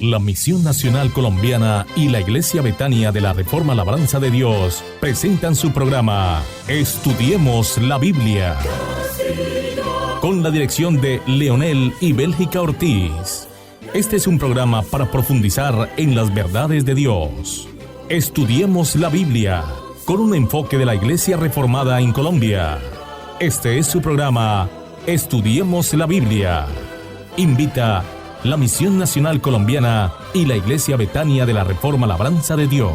La Misión Nacional Colombiana y la Iglesia Betania de la Reforma Labranza de Dios presentan su programa Estudiemos la Biblia, con la dirección de Leonel y Bélgica Ortiz. Este es un programa para profundizar en las verdades de Dios. Estudiemos la Biblia, con un enfoque de la Iglesia Reformada en Colombia. Este es su programa Estudiemos la Biblia. Invita la Misión Nacional Colombiana y la Iglesia Betania de la Reforma Labranza de Dios.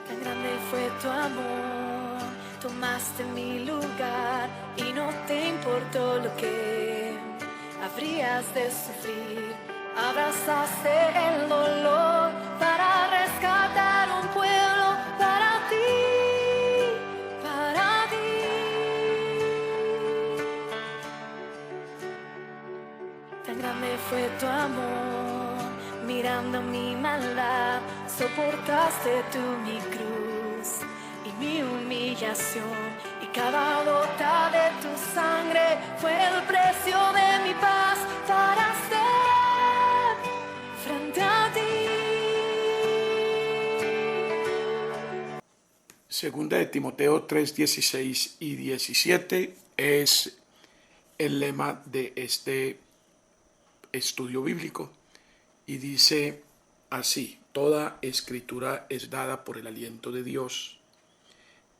Tan grande fue tu amor, tomaste mi lugar y no te importó lo que habrías de sufrir. Abrazaste el dolor para rescatar un pueblo para ti, para ti. Tan grande fue tu amor, mirando mi maldad, soportaste tú mi cruz y mi humillación, y cada gota de tu sangre fue el precio de mi paz para estar frente a ti. Segunda de Timoteo 3:16 y 17 es el lema de este estudio bíblico y dice así: toda escritura es dada por el aliento de Dios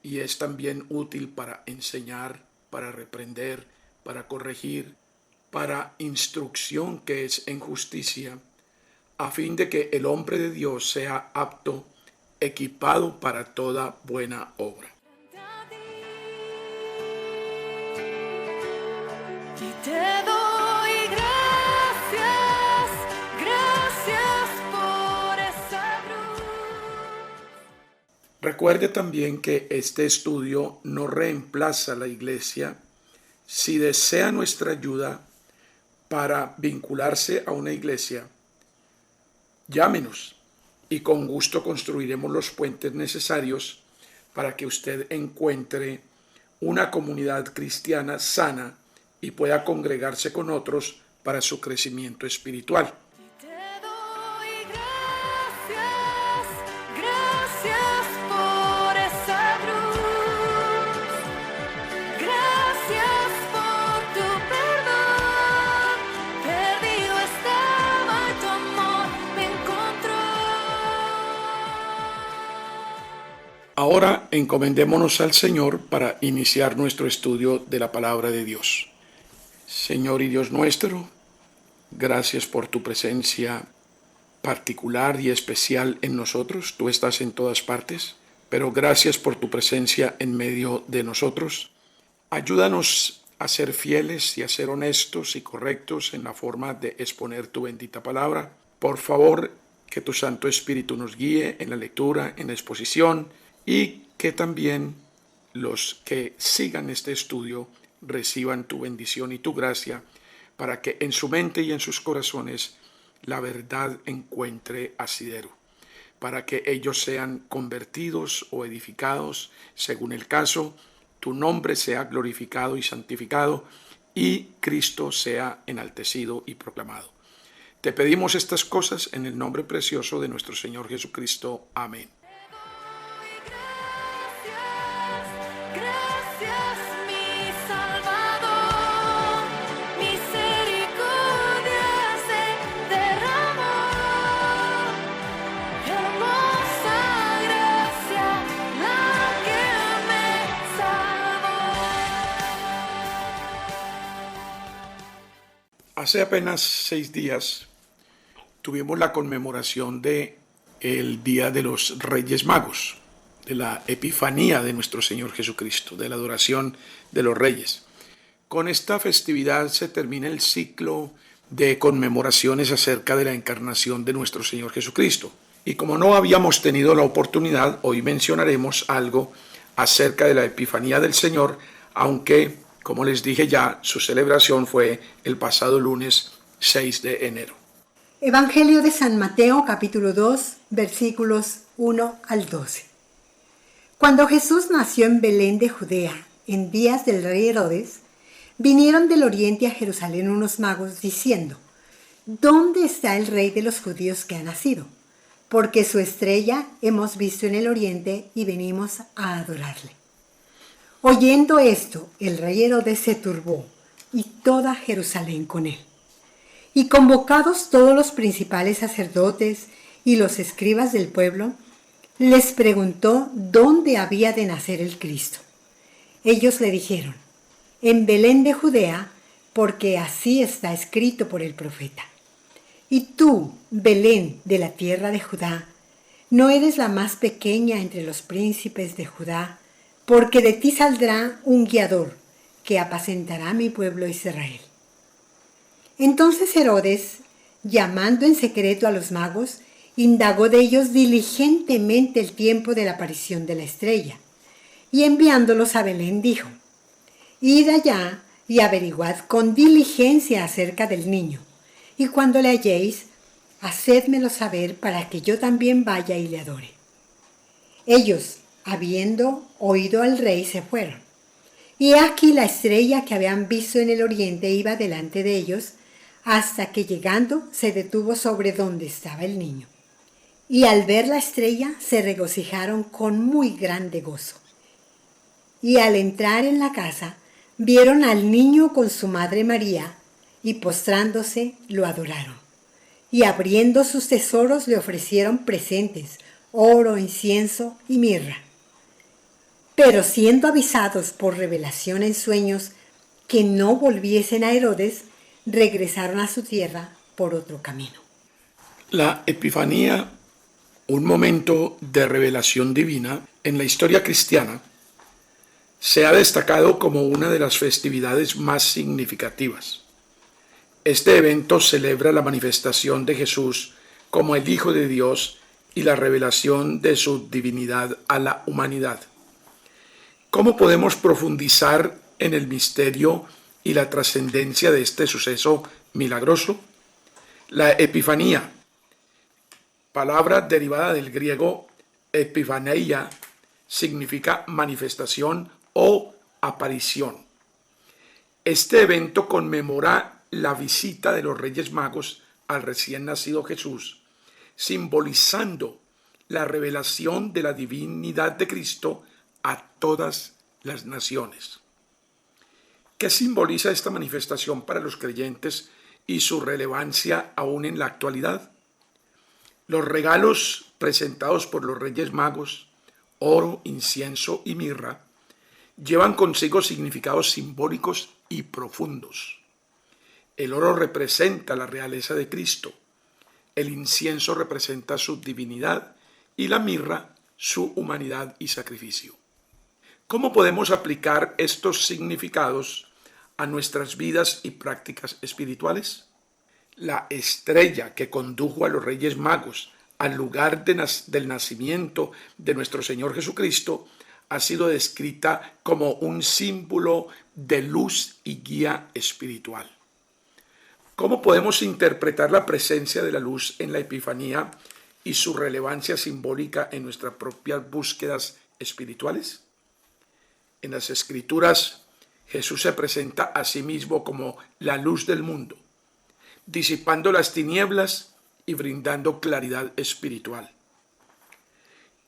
y es también útil para enseñar, para reprender, para corregir, para instrucción que es en justicia, a fin de que el hombre de Dios sea apto, equipado para toda buena obra. Y te doy gracias, gracias por esa cruz. Recuerde también que este estudio no reemplaza a la iglesia. Si desea nuestra ayuda para vincularse a una iglesia, llámenos y con gusto construiremos los puentes necesarios para que usted encuentre una comunidad cristiana sana y pueda congregarse con otros para su crecimiento espiritual. Y te doy gracias, gracias por esa cruz. Gracias por tu perdón. Perdido estaba y tu amor me encontró. Ahora encomendémonos al Señor para iniciar nuestro estudio de la palabra de Dios. Señor y Dios nuestro, gracias por tu presencia particular y especial en nosotros. Tú estás en todas partes, pero gracias por tu presencia en medio de nosotros. Ayúdanos a ser fieles y a ser honestos y correctos en la forma de exponer tu bendita palabra. Por favor, que tu Santo Espíritu nos guíe en la lectura, en la exposición, y que también los que sigan este estudio reciban tu bendición y tu gracia, para que en su mente y en sus corazones la verdad encuentre asidero, para que ellos sean convertidos o edificados según el caso, tu nombre sea glorificado y santificado y Cristo sea enaltecido y proclamado. Te pedimos estas cosas en el nombre precioso de nuestro Señor Jesucristo. Amén. Gracias, mi Salvador, misericordia se derramó, hermosa gracia la que me salvó. Hace apenas 6 días tuvimos la conmemoración de el Día de los Reyes Magos, de la Epifanía de nuestro Señor Jesucristo, de la adoración de los Reyes. Con esta festividad se termina el ciclo de conmemoraciones acerca de la encarnación de nuestro Señor Jesucristo. Y como no habíamos tenido la oportunidad, hoy mencionaremos algo acerca de la Epifanía del Señor, aunque, como les dije ya, su celebración fue el pasado lunes 6 de enero. Evangelio de San Mateo, capítulo 2, versículos 1 al 12. Cuando Jesús nació en Belén de Judea, en días del rey Herodes, vinieron del oriente a Jerusalén unos magos diciendo: ¿Dónde está el rey de los judíos que ha nacido? Porque su estrella hemos visto en el oriente y venimos a adorarle. Oyendo esto, el rey Herodes se turbó y toda Jerusalén con él. Y convocados todos los principales sacerdotes y los escribas del pueblo, les preguntó dónde había de nacer el Cristo. Ellos le dijeron: en Belén de Judea, porque así está escrito por el profeta. Y tú, Belén de la tierra de Judá, no eres la más pequeña entre los príncipes de Judá, porque de ti saldrá un guiador que apacentará a mi pueblo Israel. Entonces Herodes, llamando en secreto a los magos, indagó de ellos diligentemente el tiempo de la aparición de la estrella, y enviándolos a Belén dijo: id allá y averiguad con diligencia acerca del niño, y cuando le halléis, hacédmelo saber para que yo también vaya y le adore. Ellos, habiendo oído al rey, se fueron. Y aquí la estrella que habían visto en el oriente iba delante de ellos, hasta que llegando se detuvo sobre donde estaba el niño. Y al ver la estrella se regocijaron con muy grande gozo. Y al entrar en la casa, vieron al niño con su madre María, y postrándose lo adoraron. Y abriendo sus tesoros le ofrecieron presentes, oro, incienso y mirra. Pero siendo avisados por revelación en sueños que no volviesen a Herodes, regresaron a su tierra por otro camino. La Epifanía, un momento de revelación divina en la historia cristiana, se ha destacado como una de las festividades más significativas. Este evento celebra la manifestación de Jesús como el Hijo de Dios y la revelación de su divinidad a la humanidad. ¿Cómo podemos profundizar en el misterio y la trascendencia de este suceso milagroso? La Epifanía, palabra derivada del griego epifaneia, significa manifestación o aparición. Este evento conmemora la visita de los Reyes Magos al recién nacido Jesús, simbolizando la revelación de la divinidad de Cristo a todas las naciones. ¿Qué simboliza esta manifestación para los creyentes y su relevancia aún en la actualidad? Los regalos presentados por los Reyes Magos, oro, incienso y mirra, llevan consigo significados simbólicos y profundos. El oro representa la realeza de Cristo, el incienso representa su divinidad y la mirra su humanidad y sacrificio. ¿Cómo podemos aplicar estos significados a nuestras vidas y prácticas espirituales? La estrella que condujo a los Reyes Magos al lugar del nacimiento de nuestro Señor Jesucristo ha sido descrita como un símbolo de luz y guía espiritual. ¿Cómo podemos interpretar la presencia de la luz en la Epifanía y su relevancia simbólica en nuestras propias búsquedas espirituales? En las Escrituras, Jesús se presenta a sí mismo como la luz del mundo, disipando las tinieblas y brindando claridad espiritual.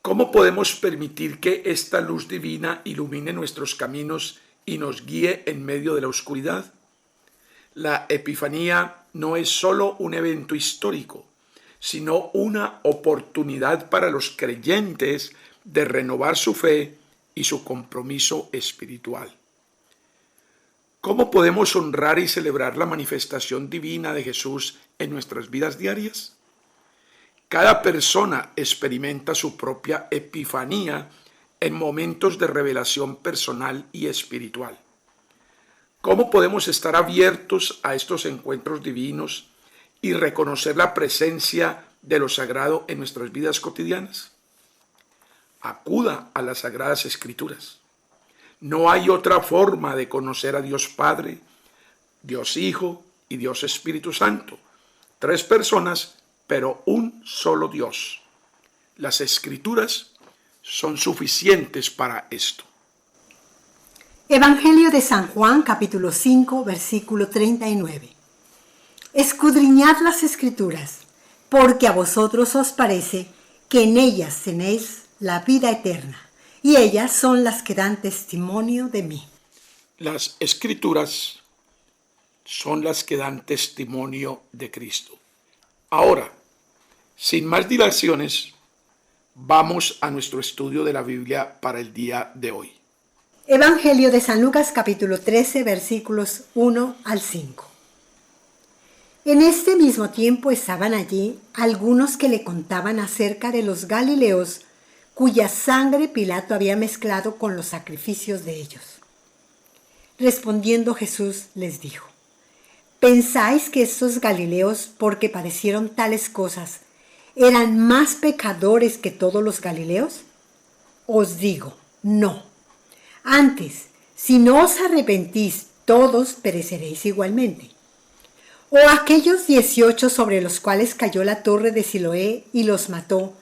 ¿Cómo podemos permitir que esta luz divina ilumine nuestros caminos y nos guíe en medio de la oscuridad? La Epifanía no es solo un evento histórico, sino una oportunidad para los creyentes de renovar su fe y su compromiso espiritual. ¿Cómo podemos honrar y celebrar la manifestación divina de Jesús en nuestras vidas diarias? Cada persona experimenta su propia epifanía en momentos de revelación personal y espiritual. ¿Cómo podemos estar abiertos a estos encuentros divinos y reconocer la presencia de lo sagrado en nuestras vidas cotidianas? acuda a las Sagradas Escrituras. No hay otra forma de conocer a Dios Padre, Dios Hijo y Dios Espíritu Santo. 3 personas, pero un solo Dios. Las Escrituras son suficientes para esto. Evangelio de San Juan, capítulo 5, versículo 39. Escudriñad las Escrituras, porque a vosotros os parece que en ellas tenéis la vida eterna, y ellas son las que dan testimonio de mí. Las Escrituras son las que dan testimonio de Cristo. Ahora, sin más dilaciones, vamos a nuestro estudio de la Biblia para el día de hoy. Evangelio de San Lucas, capítulo 13, versículos 1 al 5. En este mismo tiempo estaban allí algunos que le contaban acerca de los galileos, cuya sangre Pilato había mezclado con los sacrificios de ellos. Respondiendo Jesús les dijo: ¿pensáis que estos galileos, porque padecieron tales cosas, eran más pecadores que todos los galileos? Os digo, no. Antes, si no os arrepentís, todos pereceréis igualmente. O aquellos 18 sobre los cuales cayó la torre de Siloé y los mató,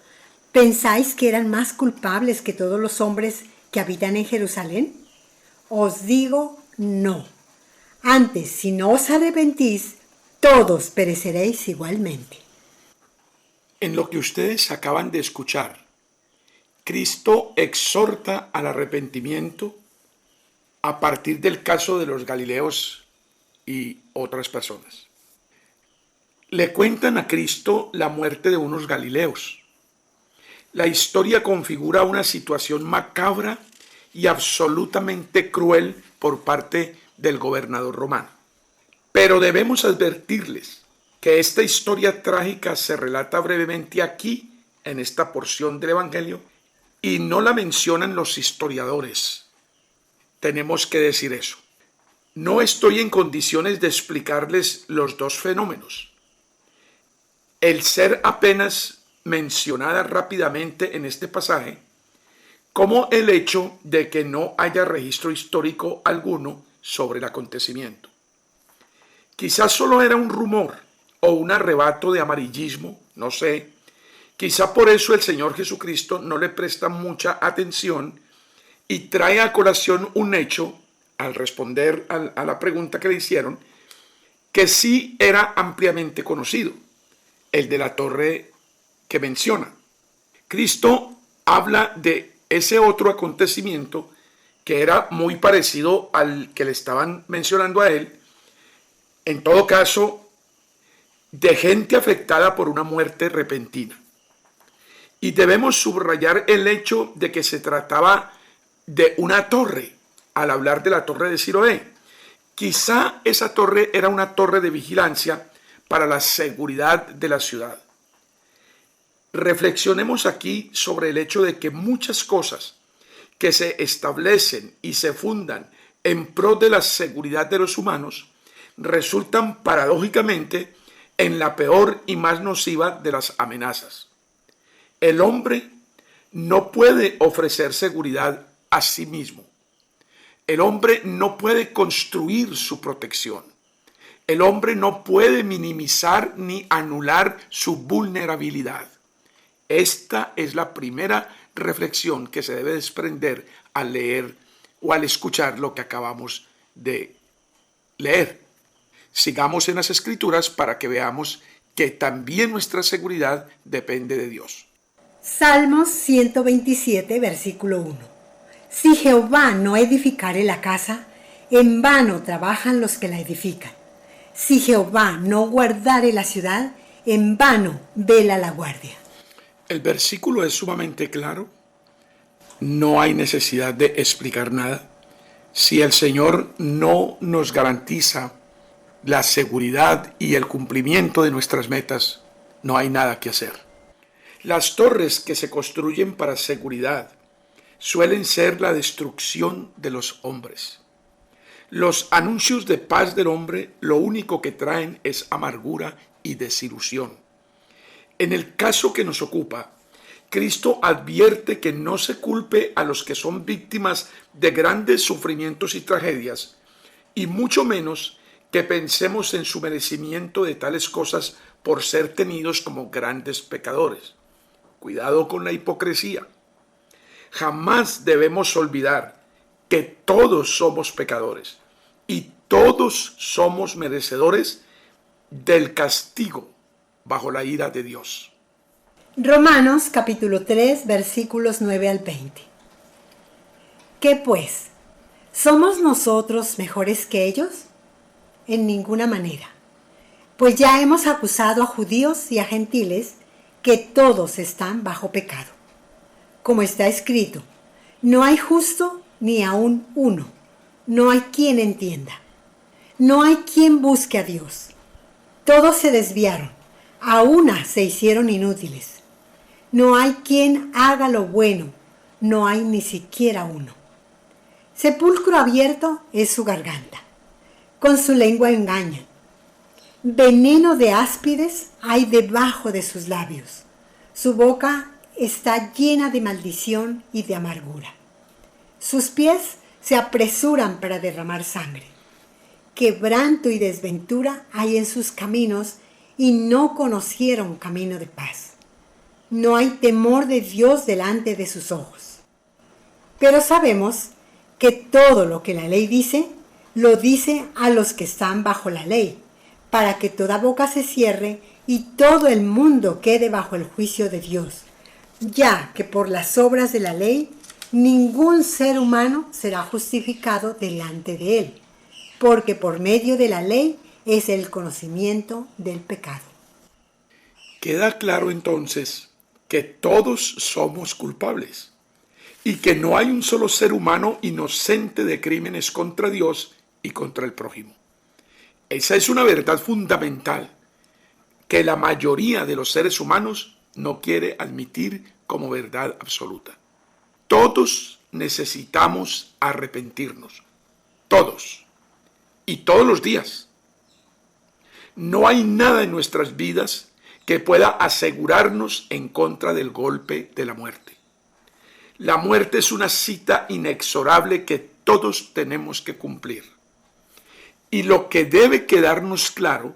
¿pensáis que eran más culpables que todos los hombres que habitan en Jerusalén? Os digo, no. Antes, si no os arrepentís, todos pereceréis igualmente. En lo que ustedes acaban de escuchar, Cristo exhorta al arrepentimiento a partir del caso de los galileos y otras personas. Le cuentan a Cristo la muerte de unos galileos. La historia configura una situación macabra y absolutamente cruel por parte del gobernador romano. Pero debemos advertirles que esta historia trágica se relata brevemente aquí, en esta porción del Evangelio, y no la mencionan los historiadores. Tenemos que decir eso. No estoy en condiciones de explicarles los dos fenómenos. El ser apenas mencionada rápidamente en este pasaje, como el hecho de que no haya registro histórico alguno sobre el acontecimiento. Quizás solo era un rumor o un arrebato de amarillismo, no sé. Quizá por eso el Señor Jesucristo no le presta mucha atención y trae a colación un hecho, al responder a la pregunta que le hicieron, que sí era ampliamente conocido, el de la torre que menciona. Cristo habla de ese otro acontecimiento que era muy parecido al que le estaban mencionando a él, en todo caso, de gente afectada por una muerte repentina. Y debemos subrayar el hecho de que se trataba de una torre, al hablar de la torre de Siloé. Quizá esa torre era una torre de vigilancia para la seguridad de la ciudad. Reflexionemos aquí sobre el hecho de que muchas cosas que se establecen y se fundan en pro de la seguridad de los humanos resultan paradójicamente en la peor y más nociva de las amenazas. El hombre no puede ofrecer seguridad a sí mismo. El hombre no puede construir su protección. El hombre no puede minimizar ni anular su vulnerabilidad. Esta es la primera reflexión que se debe desprender al leer o al escuchar lo que acabamos de leer. Sigamos en las Escrituras para que veamos que también nuestra seguridad depende de Dios. Salmos 127, versículo 1. Si Jehová no edificare la casa, en vano trabajan los que la edifican. Si Jehová no guardare la ciudad, en vano vela la guardia. El versículo es sumamente claro. No hay necesidad de explicar nada. Si el Señor no nos garantiza la seguridad y el cumplimiento de nuestras metas, no hay nada que hacer. Las torres que se construyen para seguridad suelen ser la destrucción de los hombres. Los anuncios de paz del hombre lo único que traen es amargura y desilusión. En el caso que nos ocupa, Cristo advierte que no se culpe a los que son víctimas de grandes sufrimientos y tragedias, y mucho menos que pensemos en su merecimiento de tales cosas por ser tenidos como grandes pecadores. Cuidado con la hipocresía. Jamás debemos olvidar que todos somos pecadores y todos somos merecedores del castigo bajo la ira de Dios. Romanos capítulo 3, versículos 9 al 20. ¿Qué pues? ¿Somos nosotros mejores que ellos? En ninguna manera. Pues ya hemos acusado a judíos y a gentiles que todos están bajo pecado. Como está escrito, no hay justo ni aun uno, no hay quien entienda, no hay quien busque a Dios. Todos se desviaron, a una se hicieron inútiles. No hay quien haga lo bueno, no hay ni siquiera uno. Sepulcro abierto es su garganta, con su lengua engañan. Veneno de áspides hay debajo de sus labios. Su boca está llena de maldición y de amargura. Sus pies se apresuran para derramar sangre. Quebranto y desventura hay en sus caminos y no conocieron camino de paz. No hay temor de Dios delante de sus ojos. Pero sabemos que todo lo que la ley dice, lo dice a los que están bajo la ley, para que toda boca se cierre y todo el mundo quede bajo el juicio de Dios, ya que por las obras de la ley ningún ser humano será justificado delante de él, porque por medio de la ley es el conocimiento del pecado. Queda claro entonces que todos somos culpables y que no hay un solo ser humano inocente de crímenes contra Dios y contra el prójimo. Esa es una verdad fundamental que la mayoría de los seres humanos no quiere admitir como verdad absoluta. Todos necesitamos arrepentirnos, todos, y todos los días. No hay nada en nuestras vidas que pueda asegurarnos en contra del golpe de la muerte. La muerte es una cita inexorable que todos tenemos que cumplir. Y lo que debe quedarnos claro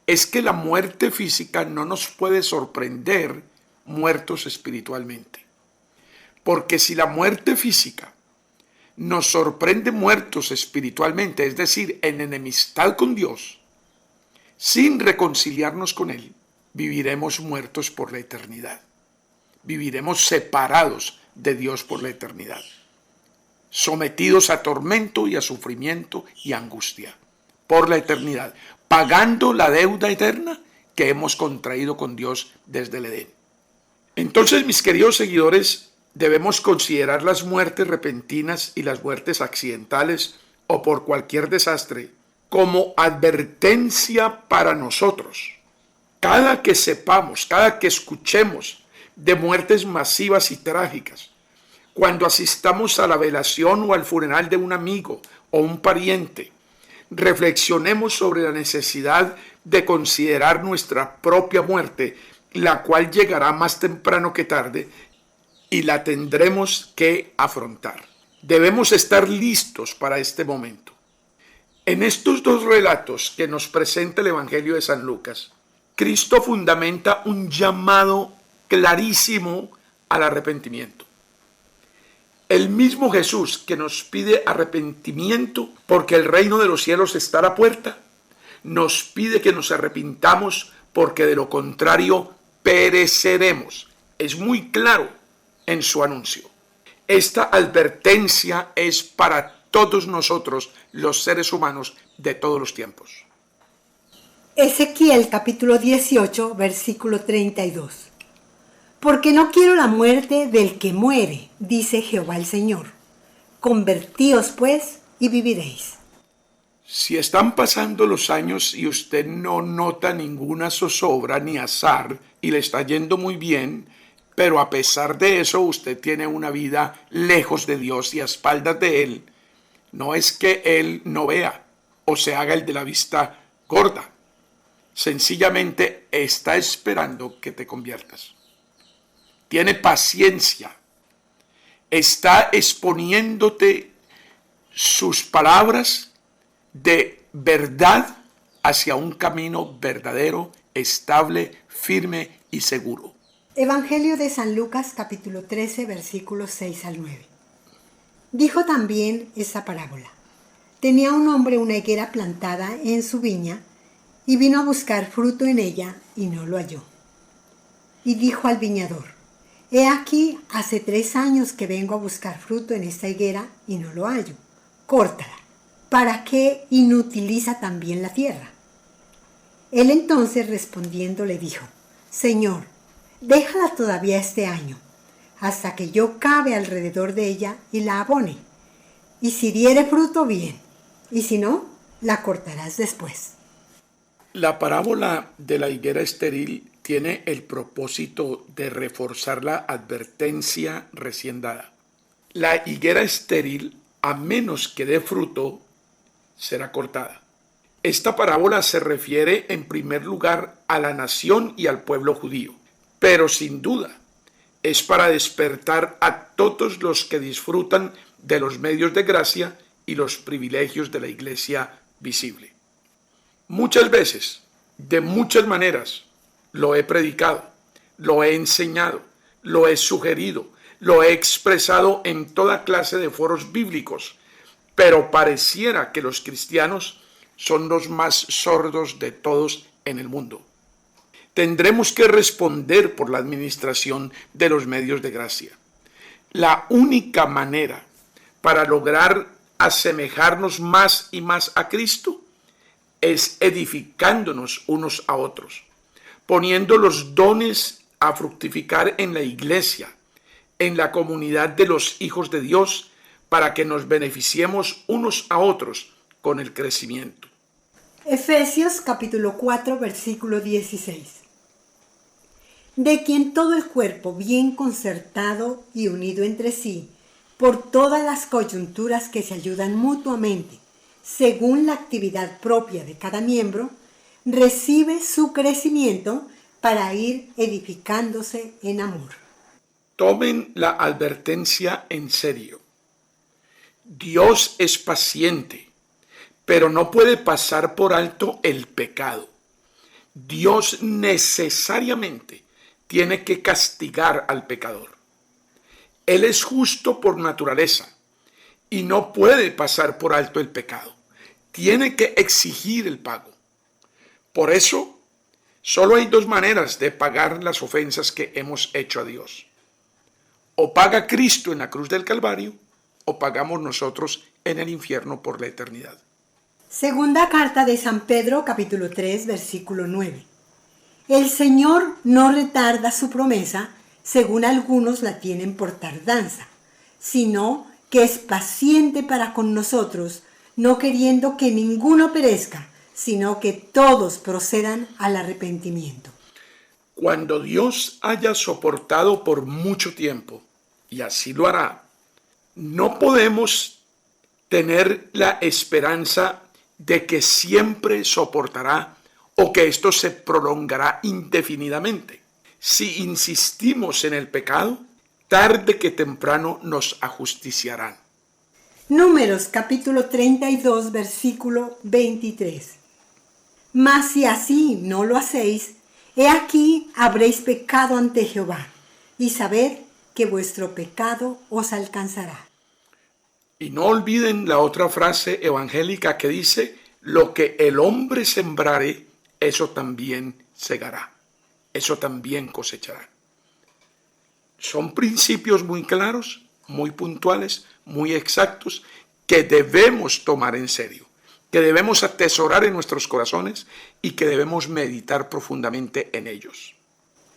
es que la muerte física no nos puede sorprender muertos espiritualmente. Porque si la muerte física nos sorprende muertos espiritualmente, es decir, en enemistad con Dios, sin reconciliarnos con Él, viviremos muertos por la eternidad. Viviremos separados de Dios por la eternidad, sometidos a tormento y a sufrimiento y angustia por la eternidad, pagando la deuda eterna que hemos contraído con Dios desde el Edén. Entonces, mis queridos seguidores, debemos considerar las muertes repentinas y las muertes accidentales o por cualquier desastre como advertencia para nosotros. Cada que sepamos, cada que escuchemos de muertes masivas y trágicas, cuando asistamos a la velación o al funeral de un amigo o un pariente, reflexionemos sobre la necesidad de considerar nuestra propia muerte, la cual llegará más temprano que tarde y la tendremos que afrontar. Debemos estar listos para este momento. En estos dos relatos que nos presenta el Evangelio de San Lucas, Cristo fundamenta un llamado clarísimo al arrepentimiento. El mismo Jesús que nos pide arrepentimiento porque el reino de los cielos está a la puerta, nos pide que nos arrepintamos porque de lo contrario pereceremos. Es muy claro en su anuncio. Esta advertencia es para todos nosotros, los seres humanos de todos los tiempos. Ezequiel capítulo 18, versículo 32. Porque no quiero la muerte del que muere, dice Jehová el Señor. Convertíos pues y viviréis. Si están pasando los años y usted no nota ninguna zozobra ni azar y le está yendo muy bien, pero a pesar de eso usted tiene una vida lejos de Dios y a espaldas de Él, no es que Él no vea o se haga el de la vista gorda. Sencillamente está esperando que te conviertas. tiene paciencia, está exponiéndote sus palabras de verdad hacia un camino verdadero, estable, firme y seguro. Evangelio de San Lucas, capítulo 13, versículos 6 al 9. Dijo también esta parábola. Tenía un hombre una higuera plantada en su viña y vino a buscar fruto en ella y no lo halló. Y dijo al viñador, he aquí, hace 3 años que vengo a buscar fruto en esta higuera y no lo hallo. Córtala. ¿Para qué inutiliza también la tierra? Él entonces respondiendo le dijo, Señor, déjala todavía este año, hasta que yo cabe alrededor de ella y la abone. Y si diere fruto, bien, y si no, la cortarás después. La parábola de la higuera estéril tiene el propósito de reforzar la advertencia recién dada. La higuera estéril, a menos que dé fruto, será cortada. Esta parábola se refiere en primer lugar a la nación y al pueblo judío, pero sin duda es para despertar a todos los que disfrutan de los medios de gracia y los privilegios de la iglesia visible. Muchas veces, de muchas maneras, lo he predicado, lo he enseñado, lo he sugerido, lo he expresado en toda clase de foros bíblicos, pero pareciera que los cristianos son los más sordos de todos en el mundo. Tendremos que responder por la administración de los medios de gracia. La única manera para lograr asemejarnos más y más a Cristo es edificándonos unos a otros, poniendo los dones a fructificar en la iglesia, en la comunidad de los hijos de Dios, para que nos beneficiemos unos a otros con el crecimiento. Efesios capítulo 4, versículo 16. De quien todo el cuerpo bien concertado y unido entre sí, por todas las coyunturas que se ayudan mutuamente, según la actividad propia de cada miembro, recibe su crecimiento para ir edificándose en amor. Tomen la advertencia en serio. Dios es paciente, pero no puede pasar por alto el pecado. Dios necesariamente tiene que castigar al pecador. Él es justo por naturaleza y no puede pasar por alto el pecado. Tiene que exigir el pago. Por eso, solo hay 2 maneras de pagar las ofensas que hemos hecho a Dios. O paga Cristo en la cruz del Calvario, o pagamos nosotros en el infierno por la eternidad. Segunda carta de San Pedro, capítulo 3, versículo 9. El Señor no retarda su promesa, según algunos la tienen por tardanza, sino que es paciente para con nosotros, no queriendo que ninguno perezca, sino que todos procedan al arrepentimiento. Cuando Dios haya soportado por mucho tiempo, y así lo hará, no podemos tener la esperanza de que siempre soportará o que esto se prolongará indefinidamente. Si insistimos en el pecado, tarde que temprano nos ajusticiarán. Números capítulo 32, versículo 23. Mas si así no lo hacéis, he aquí habréis pecado ante Jehová, y sabed que vuestro pecado os alcanzará. Y no olviden la otra frase evangélica que dice, lo que el hombre sembrare, eso también segará, eso también cosechará. Son principios muy claros, muy puntuales, muy exactos, que debemos tomar en serio, que debemos atesorar en nuestros corazones y que debemos meditar profundamente en ellos.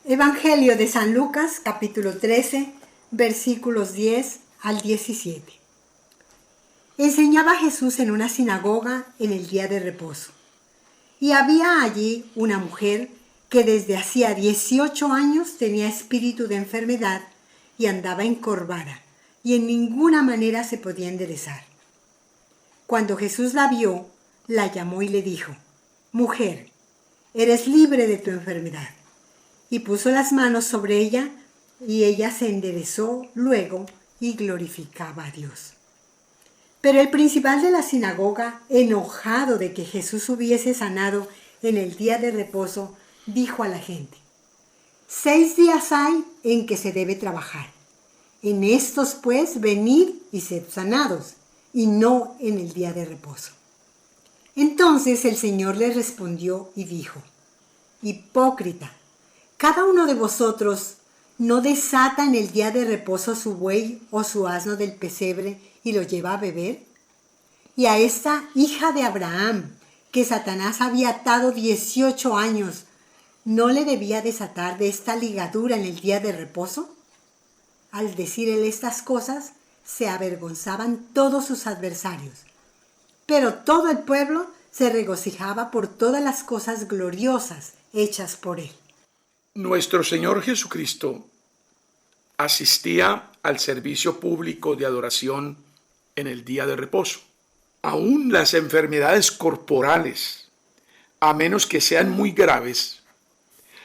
Evangelio de San Lucas, capítulo 13, versículos 10 al 17. Enseñaba Jesús en una sinagoga en el día de reposo. Y había allí una mujer que desde hacía 18 años tenía espíritu de enfermedad y andaba encorvada, y en ninguna manera se podía enderezar. Cuando Jesús la vio, la llamó y le dijo, «Mujer, eres libre de tu enfermedad». Y puso las manos sobre ella, y ella se enderezó luego y glorificaba a Dios. Pero el principal de la sinagoga, enojado de que Jesús hubiese sanado en el día de reposo, dijo a la gente: 6 días hay en que se debe trabajar. En estos, pues, venid y sed sanados, y no en el día de reposo. Entonces el Señor les respondió y dijo: Hipócrita, cada uno de vosotros no desata en el día de reposo su buey o su asno del pesebre y lo lleva a beber. Y a esta hija de Abraham, que Satanás había atado 18 años, ¿no le debía desatar de esta ligadura en el día de reposo? Al decir él estas cosas, se avergonzaban todos sus adversarios. Pero todo el pueblo se regocijaba por todas las cosas gloriosas hechas por él. Nuestro Señor Jesucristo asistía al servicio público de adoración en el día de reposo. Aún las enfermedades corporales, a menos que sean muy graves,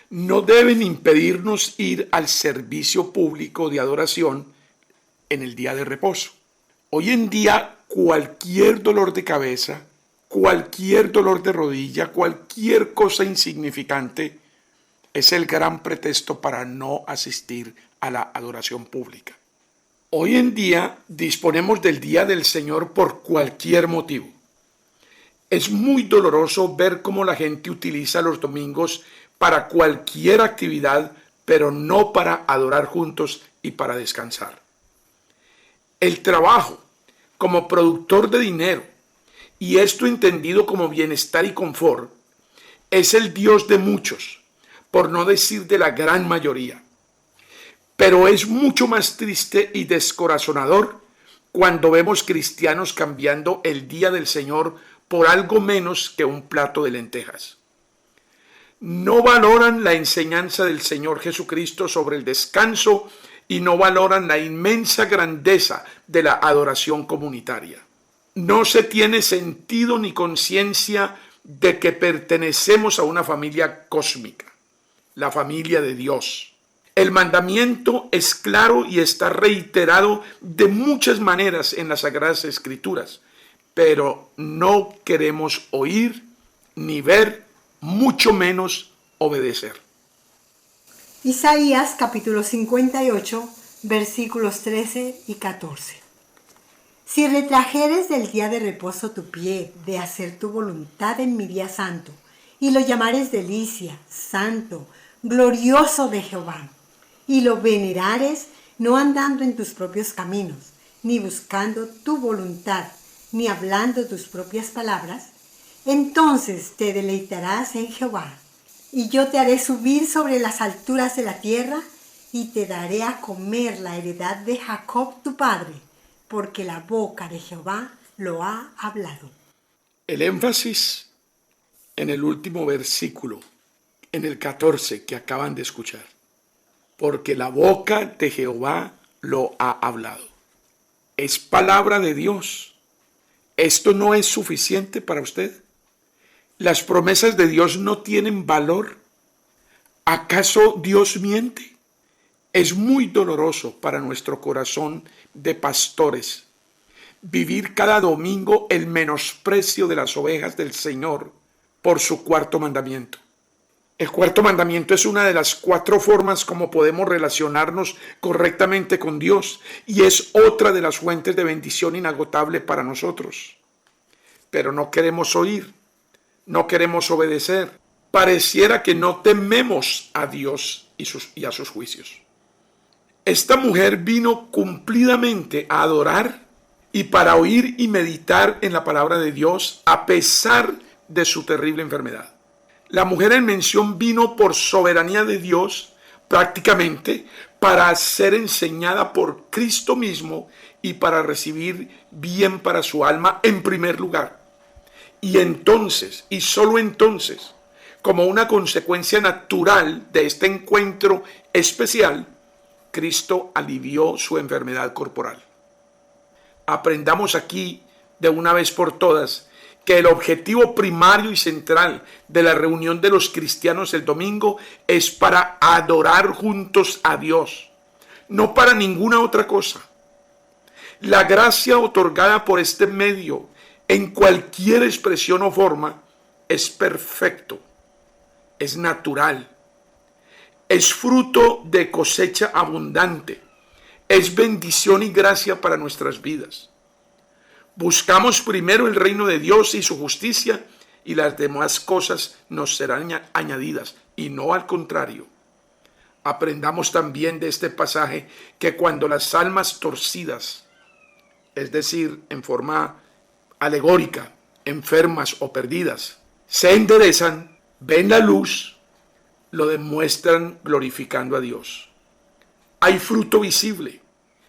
no deben impedirnos ir al servicio público de adoración en el día de reposo. Hoy en día, cualquier dolor de cabeza, cualquier dolor de rodilla, cualquier cosa insignificante es el gran pretexto para no asistir a la adoración pública. Hoy en día disponemos del Día del Señor por cualquier motivo. Es muy doloroso ver cómo la gente utiliza los domingos para cualquier actividad, pero no para adorar juntos y para descansar. El trabajo como productor de dinero, y esto entendido como bienestar y confort, es el Dios de muchos, por no decir de la gran mayoría. Pero es mucho más triste y descorazonador cuando vemos cristianos cambiando el Día del Señor por algo menos que un plato de lentejas. No valoran la enseñanza del Señor Jesucristo sobre el descanso y no valoran la inmensa grandeza de la adoración comunitaria. No se tiene sentido ni conciencia de que pertenecemos a una familia cósmica, la familia de Dios. El mandamiento es claro y está reiterado de muchas maneras en las Sagradas Escrituras, pero no queremos oír ni ver, mucho menos obedecer. Isaías capítulo 58, versículos 13 y 14. Si retrajeres del día de reposo tu pie de hacer tu voluntad en mi día santo, y lo llamares delicia, santo, glorioso de Jehová, y lo venerares no andando en tus propios caminos, ni buscando tu voluntad, ni hablando tus propias palabras, entonces te deleitarás en Jehová, y yo te haré subir sobre las alturas de la tierra, y te daré a comer la heredad de Jacob tu padre, porque la boca de Jehová lo ha hablado. El énfasis en el último versículo, en el 14 que acaban de escuchar. Porque la boca de Jehová lo ha hablado. Es palabra de Dios. ¿Esto no es suficiente para usted? ¿Las promesas de Dios no tienen valor? ¿Acaso Dios miente? Es muy doloroso para nuestro corazón de pastores vivir cada domingo el menosprecio de las ovejas del Señor por su cuarto mandamiento. El cuarto mandamiento es una de las 4 formas como podemos relacionarnos correctamente con Dios y es otra de las fuentes de bendición inagotable para nosotros. Pero no queremos oír, no queremos obedecer. Pareciera que no tememos a Dios y a sus juicios. Esta mujer vino cumplidamente a adorar y para oír y meditar en la palabra de Dios a pesar de su terrible enfermedad. La mujer en mención vino por soberanía de Dios, prácticamente, para ser enseñada por Cristo mismo y para recibir bien para su alma en primer lugar. Y entonces, y solo entonces, como una consecuencia natural de este encuentro especial, Cristo alivió su enfermedad corporal. Aprendamos aquí de una vez por todas que el objetivo primario y central de la reunión de los cristianos el domingo es para adorar juntos a Dios, no para ninguna otra cosa. La gracia otorgada por este medio, en cualquier expresión o forma, es perfecto, es natural, es fruto de cosecha abundante, es bendición y gracia para nuestras vidas. Buscamos primero el reino de Dios y su justicia, y las demás cosas nos serán añadidas, y no al contrario. Aprendamos también de este pasaje que cuando las almas torcidas, es decir, en forma alegórica, enfermas o perdidas, se enderezan, ven la luz, lo demuestran glorificando a Dios. Hay fruto visible.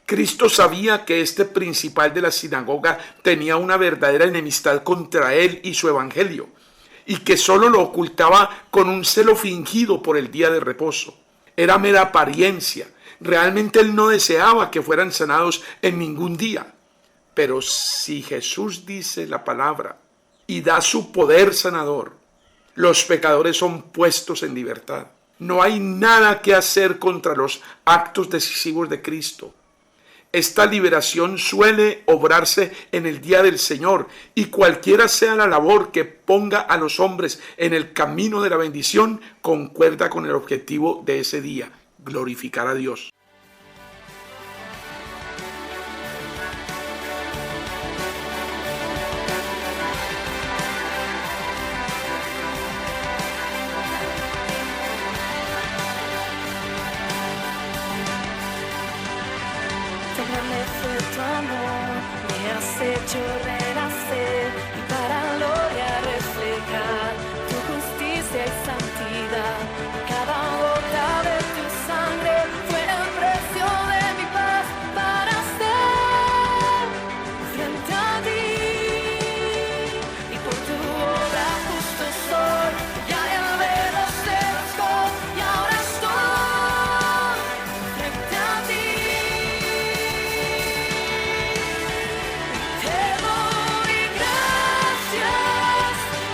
Cristo sabía que este principal de la sinagoga tenía una verdadera enemistad contra él y su evangelio, y que solo lo ocultaba con un celo fingido por el día de reposo. Era mera apariencia. Realmente él no deseaba que fueran sanados en ningún día. Pero si Jesús dice la palabra y da su poder sanador, los pecadores son puestos en libertad. No hay nada que hacer contra los actos decisivos de Cristo. Esta liberación suele obrarse en el día del Señor, y cualquiera sea la labor que ponga a los hombres en el camino de la bendición, concuerda con el objetivo de ese día: glorificar a Dios. Tan grande fue tu amor, me has hecho renacer, y para gloria reflejar tu justicia y santidad. Cada gota de tu sangre fue el precio de mi paz, para ser frente a ti. Y por tu obra justo soy, ya el velo se rasgó, y ahora estoy frente a ti. Te doy gracias,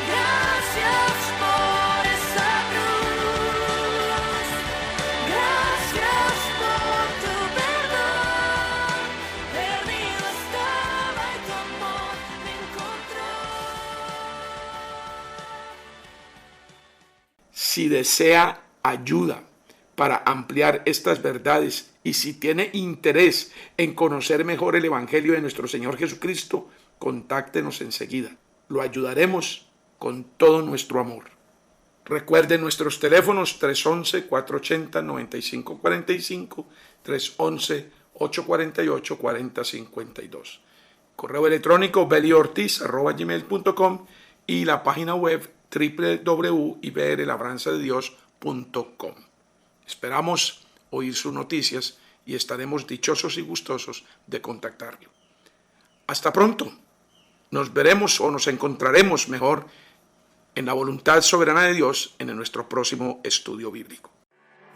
gracias por esa cruz, gracias por tu perdón. Perdido estaba y tu amor me encontró. Si desea ayuda para ampliar estas verdades, y si tiene interés en conocer mejor el Evangelio de nuestro Señor Jesucristo, contáctenos enseguida. Lo ayudaremos con todo nuestro amor. Recuerden nuestros teléfonos: 311-480-9545, 311-848-4052. Correo electrónico beliortiz@gmail.com y la página web www.ibrlabranzadedios.com. Esperamos oír sus noticias y estaremos dichosos y gustosos de contactarlo. Hasta pronto. Nos veremos o nos encontraremos mejor en la voluntad soberana de Dios en nuestro próximo estudio bíblico.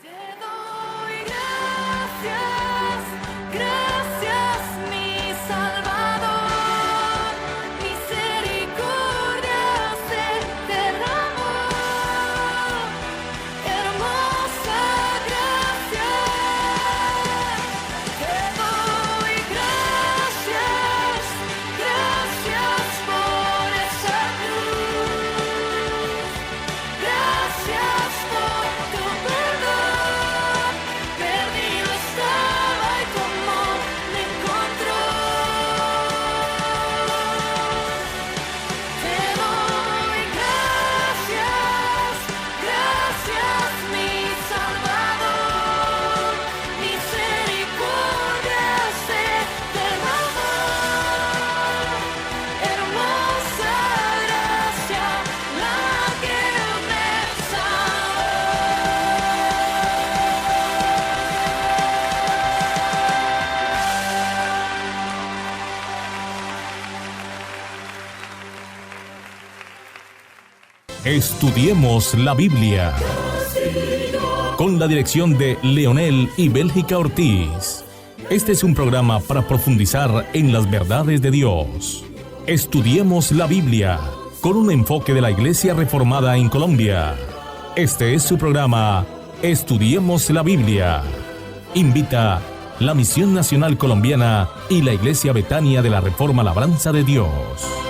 Te doy gracias, gracias mi Salvador, misericordia se derramó, hermosa gracia. Te doy gracias, gracias por esa cruz, gracias por tu perdón. Perdido estaba y tu amor me encontró. Te doy gracias, gracias mi Salvador, misericordia se derramó, hermosa gracia la que me salvó. Estudiemos la Biblia con la dirección de Leonel y Bélgica Ortiz. Este es un programa para profundizar en las verdades de Dios. Estudiemos la Biblia con un enfoque de la Iglesia Reformada en Colombia. Este es su programa Estudiemos la Biblia. Invita la Misión Nacional Colombiana y la Iglesia Betania de la Reforma Labranza de Dios.